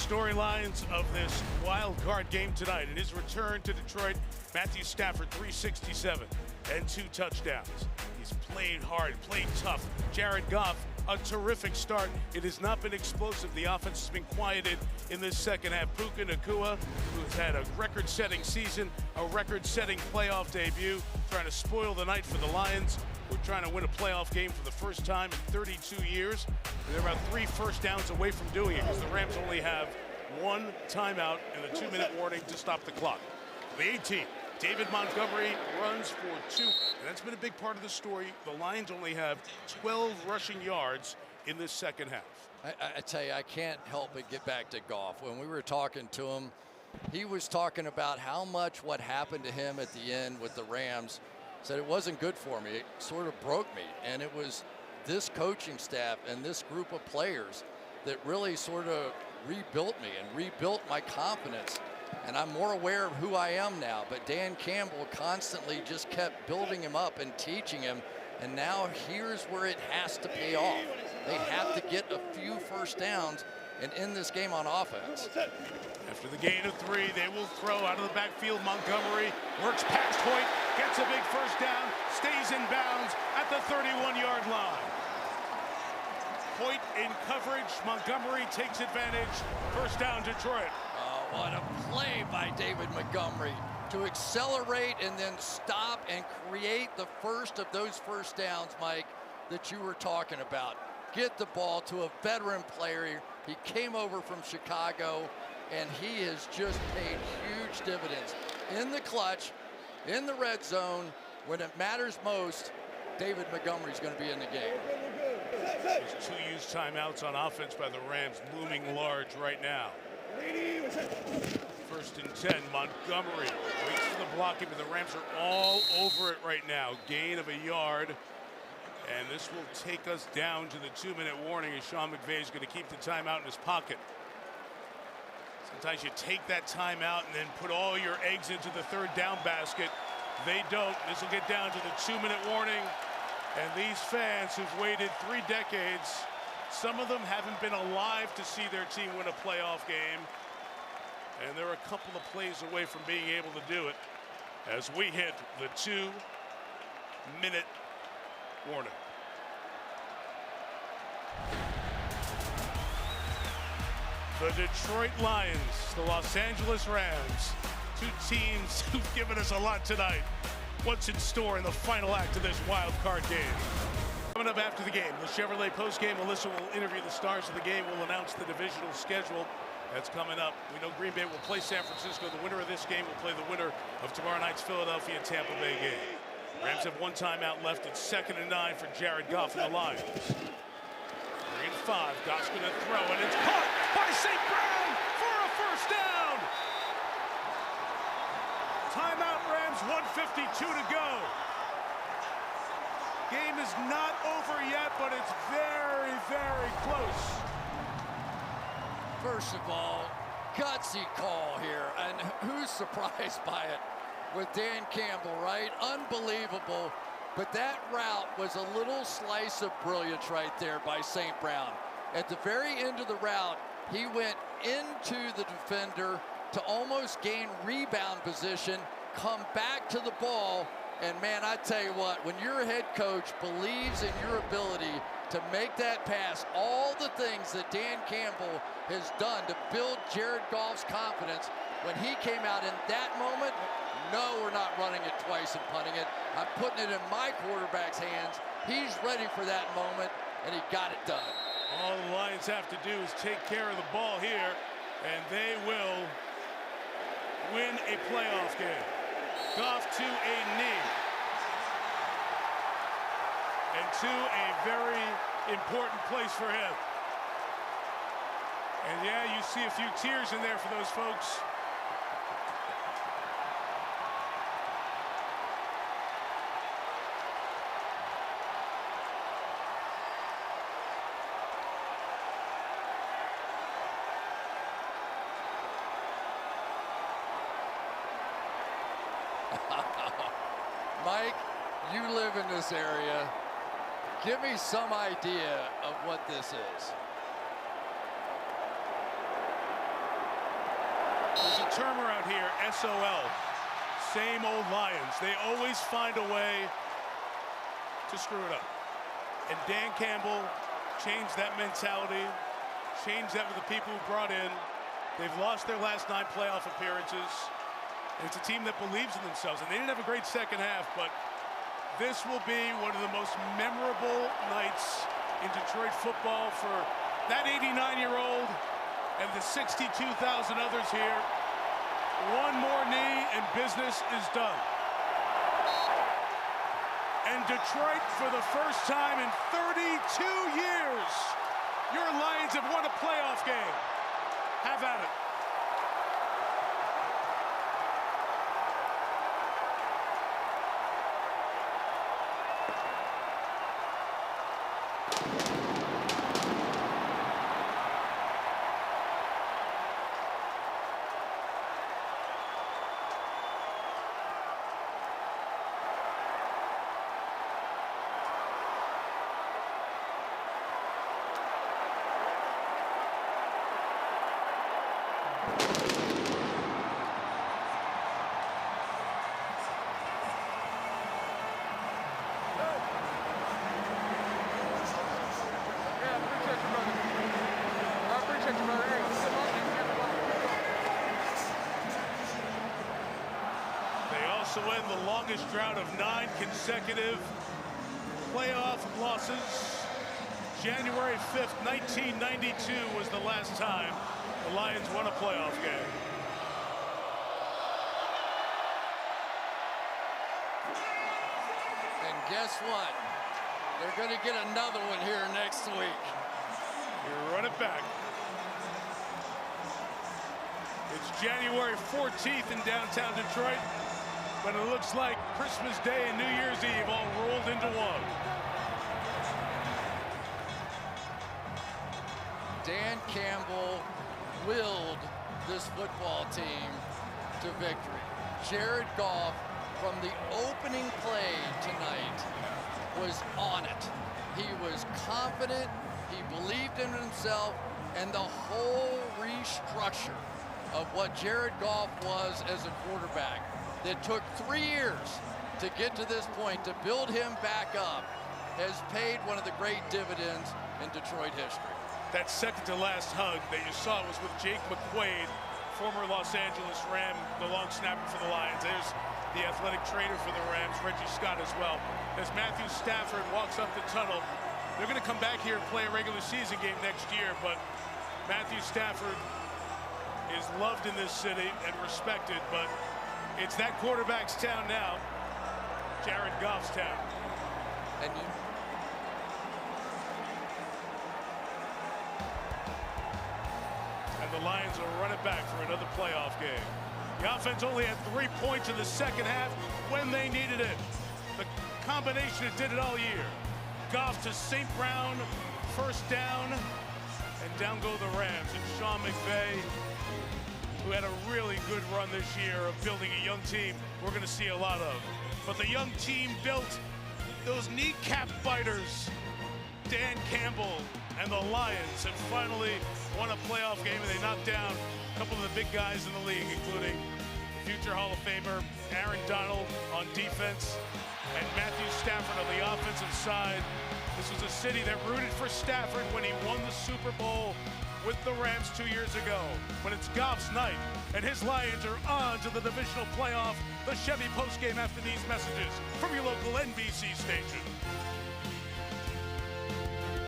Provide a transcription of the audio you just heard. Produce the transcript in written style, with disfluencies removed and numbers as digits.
storylines of this wild card game tonight. In his return to Detroit, Matthew Stafford, 367 and 2 touchdowns. He's played hard, played tough. Jared Goff, a terrific start. It has not been explosive. The offense has been quieted in this second half. Puka Nacua, who has had a record-setting season, a record-setting playoff debut, trying to spoil the night for the Lions. We're trying to win a playoff game for the first time in 32 years. They're about 3 first downs away from doing it because the Rams only have 1 timeout and a 2-minute warning to stop the clock. The 18, David Montgomery runs for 2. And that's been a big part of the story. The Lions only have 12 rushing yards in this second half. I tell you, I can't help but get back to Goff. When we were talking to him, he was talking about how much what happened to him at the end with the Rams, said it wasn't good for me. It sort of broke me. And it was this coaching staff and this group of players that really sort of rebuilt me and rebuilt my confidence. And I'm more aware of who I am now. But Dan Campbell constantly just kept building him up and teaching him. And now here's where it has to pay off. They have to get a few first downs and end this game on offense. After the gain of 3, they will throw out of the backfield. Montgomery works past Hoyt, gets a big first down, stays in bounds at the 31-yard line. Hoyt in coverage. Montgomery takes advantage. First down, Detroit. Oh, what a play by David Montgomery to accelerate and then stop and create the first of those first downs, Mike, that you were talking about. Get the ball to a veteran player. He came over from Chicago, and he has just paid huge dividends. In the clutch, in the red zone, when it matters most, David Montgomery's going to be in the game. There's 2 used timeouts on offense by the Rams, looming large right now. First and 10, Montgomery waits for the blocking, but the Rams are all over it right now. Gain of 1 yard. And this will take us down to the 2-minute warning as Sean McVay is going to keep the timeout in his pocket. Sometimes you take that timeout and then put all your eggs into the third down basket. They don't. This will get down to the 2-minute warning. And these fans who've waited 3 decades, some of them haven't been alive to see their team win a playoff game. And they're a couple of plays away from being able to do it as we hit the 2-minute warning. The Detroit Lions, the Los Angeles Rams, 2 teams who've given us a lot tonight. What's in store in the final act of this wild card game? Coming up after the game, the Chevrolet postgame, Melissa will interview the stars of the game. We'll announce the divisional schedule. That's coming up. We know Green Bay will play San Francisco. The winner of this game will play the winner of tomorrow night's Philadelphia-Tampa Bay game. Rams have 1 timeout left. It's 2nd and 9 for Jared Goff and the Lions. 3 and 5. Goff's going to throw, and it's caught by St. Brown for a first down. Timeout, Rams, 1:52 to go. Game is not over yet, but it's very, very close. First of all, gutsy call here, and who's surprised by it? With Dan Campbell, right? Unbelievable. But that route was a little slice of brilliance right there by St. Brown. At the very end of the route, he went into the defender to almost gain rebound position, come back to the ball, and man, I tell you what, when your head coach believes in your ability to make that pass, all the things that Dan Campbell has done to build Jared Goff's confidence, when he came out in that moment, no, we're not running it twice and punting it. I'm putting it in my quarterback's hands. He's ready for that moment, and he got it done. All the Lions have to do is take care of the ball here, and they will win a playoff game. Goff to a knee. And to a very important place for him. And yeah, you see a few tears in there for those folks. Mike, you live in this area. Give me some idea of what this is. There's a term around here, SOL. Same old Lions. They always find a way to screw it up. And Dan Campbell changed that mentality, changed that with the people who brought in. They've lost their last 9 playoff appearances. And it's a team that believes in themselves. And they didn't have a great second half, but this will be one of the most memorable nights in Detroit football for that 89-year-old and the 62,000 others here. One more knee and business is done. And Detroit, for the first time in 32 years, your Lions have won a playoff game. Have at it. To win the longest drought of 9 consecutive playoff losses. January 5th, 1992 was the last time the Lions won a playoff game. And guess what? They're going to get another one here next week. You run it back. It's January 14th in downtown Detroit. But it looks like Christmas Day and New Year's Eve all rolled into one. Dan Campbell willed this football team to victory. Jared Goff, from the opening play tonight, was on it. He was confident, he believed in himself, and the whole restructure of what Jared Goff was as a quarterback that took 3 years to get to this point, to build him back up, has paid one of the great dividends in Detroit history. That second to last hug that you saw was with Jake McQuaid, former Los Angeles Ram, the long snapper for the Lions. There's the athletic trainer for the Rams, Reggie Scott as well. As Matthew Stafford walks up the tunnel, they're going to come back here and play a regular season game next year, but Matthew Stafford is loved in this city and respected, but it's that quarterback's town now, Jared Goff's town. And the Lions will run it back for another playoff game. The offense only had 3 points in the second half when they needed it. The combination that did it all year. Goff to St. Brown, first down, and down go the Rams. And Sean McVay, who had a really good run this year of building a young team we're going to see a lot of. But the young team built those kneecap biters. Dan Campbell and the Lions have finally won a playoff game, and they knocked down a couple of the big guys in the league, including future Hall of Famer Aaron Donald on defense and Matthew Stafford on the offensive side. This was a city that rooted for Stafford when he won the Super Bowl with the Rams 2 years ago. But it's Goff's night, and his Lions are on to the divisional playoff. The Chevy postgame after these messages from your local NBC station.